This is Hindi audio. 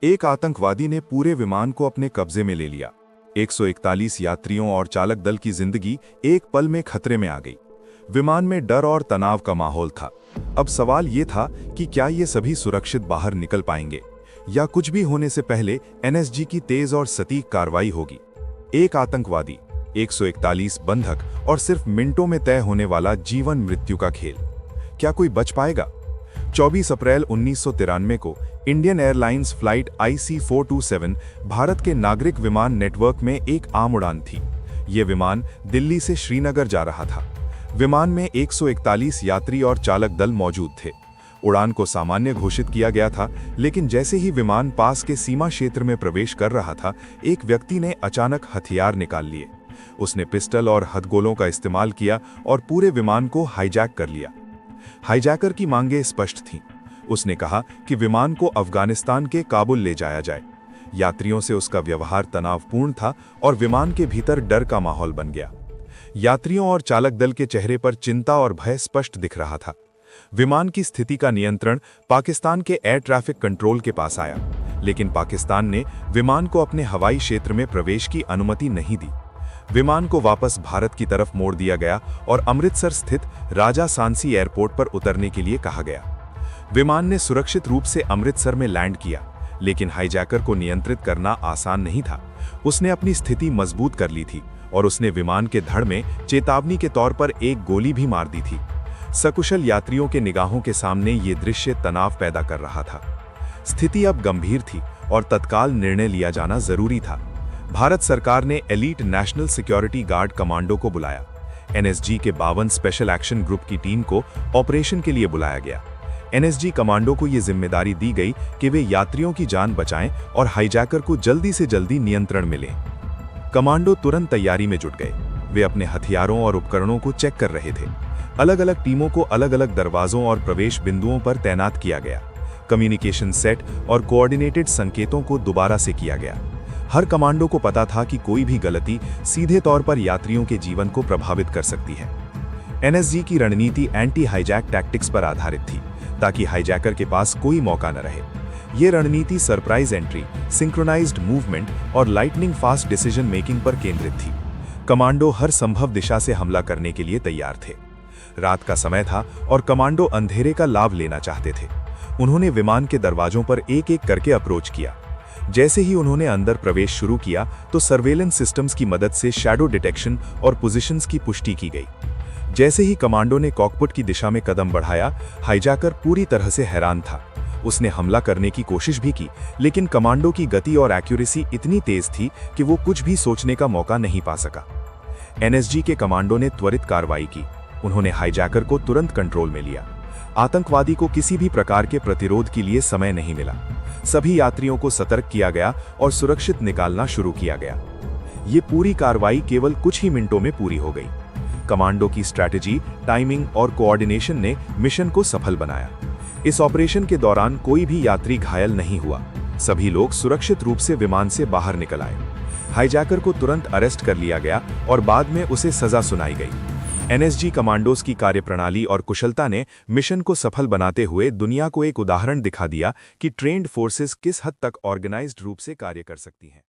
एक आतंकवादी ने पूरे विमान को अपने कब्जे में ले लिया। 141 यात्रियों और चालक दल की जिंदगी एक पल में खतरे में आ गई। विमान में डर और तनाव का माहौल था। अब सवाल ये था कि क्या ये सभी सुरक्षित बाहर निकल पाएंगे या कुछ भी होने से पहले एनएसजी की तेज और सटीक कार्रवाई होगी। एक आतंकवादी, 141 बंधक और सिर्फ मिनटों में तय होने वाला जीवन मृत्यु का खेल। क्या कोई बच पाएगा? 24 अप्रैल 1993 को Indian airlines flight IC427 Bharat के नागरिक विमान नेटवर्क में एक आम उड़ान थी। ये विमान दिल्ली से श्रीनगर जा रहा था। विमान में 141 यात्री और चालक दल मौजूद थे। उड़ान को सामान्य घोषित किया गया था, लेकिन जैसे ही विमान पास के सीमा क्षेत्र में प्रवेश कर रहा था, एक व्यक्ति ने अचानक हथियार निकाल लिए। उसने पिस्टल और हथगोलों का इस्तेमाल किया और पूरे विमान को हाईजैक कर लिया। हाईजैकर की मांगें स्पष्ट थीं। उसने कहा कि विमान को अफगानिस्तान के काबुल ले जाया जाए। यात्रियों से उसका व्यवहार तनावपूर्ण था और विमान के भीतर डर का माहौल बन गया। यात्रियों और चालक दल के चेहरे पर चिंता और भय स्पष्ट दिख रहा था। विमान की स्थिति का नियंत्रण पाकिस्तान के एयर ट्रैफिक कंट्रोल के पास आया, लेकिन पाकिस्तान ने विमान को अपने हवाई क्षेत्र में प्रवेश की अनुमति नहीं दी। विमान को वापस भारत की तरफ मोड़ दिया गया और अमृतसर स्थित राजा सांसी एयरपोर्ट पर उतरने के लिए कहा गया। विमान ने सुरक्षित रूप से अमृतसर में लैंड किया, लेकिन हाईजैकर को नियंत्रित करना आसान नहीं था। उसने अपनी स्थिति मजबूत कर ली थी और उसने विमान के धड़ में चेतावनी के तौर पर एक गोली भी मार दी थी। सकुशल यात्रियों के निगाहों के सामने ये दृश्य तनाव पैदा कर रहा था। स्थिति अब गंभीर थी और तत्काल निर्णय लिया जाना जरूरी था। भारत सरकार ने elite national security guard commando को बुलाया। एनएसजी के 52 स्पेशल एक्शन ग्रुप की टीम को ऑपरेशन के लिए बुलाया गया। एनएसजी कमांडो को यह जिम्मेदारी दी गई कि वे यात्रियों की जान बचाएं और हाईजैकर को जल्दी से जल्दी नियंत्रण में लें। कमांडो तुरंत तैयारी में जुट गए। वे अपने हथियारों और उपकरणों को चेक कर रहे थे। अलग अलग टीमों को अलग अलग दरवाजों और प्रवेश बिंदुओं पर तैनात किया गया। कम्युनिकेशन सेट और कोऑर्डिनेटेड संकेतों को दोबारा से किया गया। हर कमांडो को पता था कि कोई भी गलती सीधे तौर पर यात्रियों के जीवन को प्रभावित कर सकती है। एनएसजी की रणनीति एंटी हाईजैक टैक्टिक्स पर आधारित थी, ताकि हाईजैकर के पास कोई मौका न रहे। ये रणनीति सरप्राइज एंट्री, सिंक्रोनाइज्ड मूवमेंट और लाइटनिंग फास्ट डिसीजन मेकिंग पर केंद्रित थी। कमांडो हर संभव दिशा से हमला करने के लिए तैयार थे। रात का समय था और कमांडो अंधेरे का लाभ लेना चाहते थे। उन्होंने विमान के दरवाजों पर एक एक करके अप्रोच किया। जैसे ही उन्होंने अंदर प्रवेश शुरू किया तो सर्वेलेंस सिस्टम्स की मदद से शैडो डिटेक्शन और पोजीशंस की पुष्टि की गई। जैसे ही कमांडो ने कॉकपिट की दिशा में कदम बढ़ाया, हाईजैकर पूरी तरह से हैरान था। उसने हमला करने की कोशिश भी की, लेकिन कमांडो की गति और एक्यूरेसी इतनी तेज थी कि वो कुछ भी सोचने का मौका नहीं पा सका। एनएसजी के कमांडो ने त्वरित कार्रवाई की। उन्होंने हाईजैकर को तुरंत कंट्रोल में लिया। आतंकवादी को किसी भी प्रकार के प्रतिरोध के लिए समय नहीं मिला। सभी यात्रियों को सतर्क किया गया और सुरक्षित निकालना शुरू किया गया। ये पूरी कार्रवाई केवल कुछ ही मिनटों में पूरी हो गई। कमांडो की स्ट्रैटेजी, टाइमिंग और कोऑर्डिनेशन ने मिशन को सफल बनाया। इस ऑपरेशन के दौरान कोई भी यात्री घायल नहीं हुआ। सभी लोग सुरक्षित रूप से विमान से बाहर निकल आए। हाईजैकर को तुरंत अरेस्ट कर लिया गया और बाद में उसे सजा सुनाई गई। एनएसजी कमांडोज की कार्यप्रणाली और कुशलता ने मिशन को सफल बनाते हुए दुनिया को एक उदाहरण दिखा दिया कि ट्रेन्ड फोर्सेस किस हद तक ऑर्गेनाइज्ड रूप से कार्य कर सकती हैं।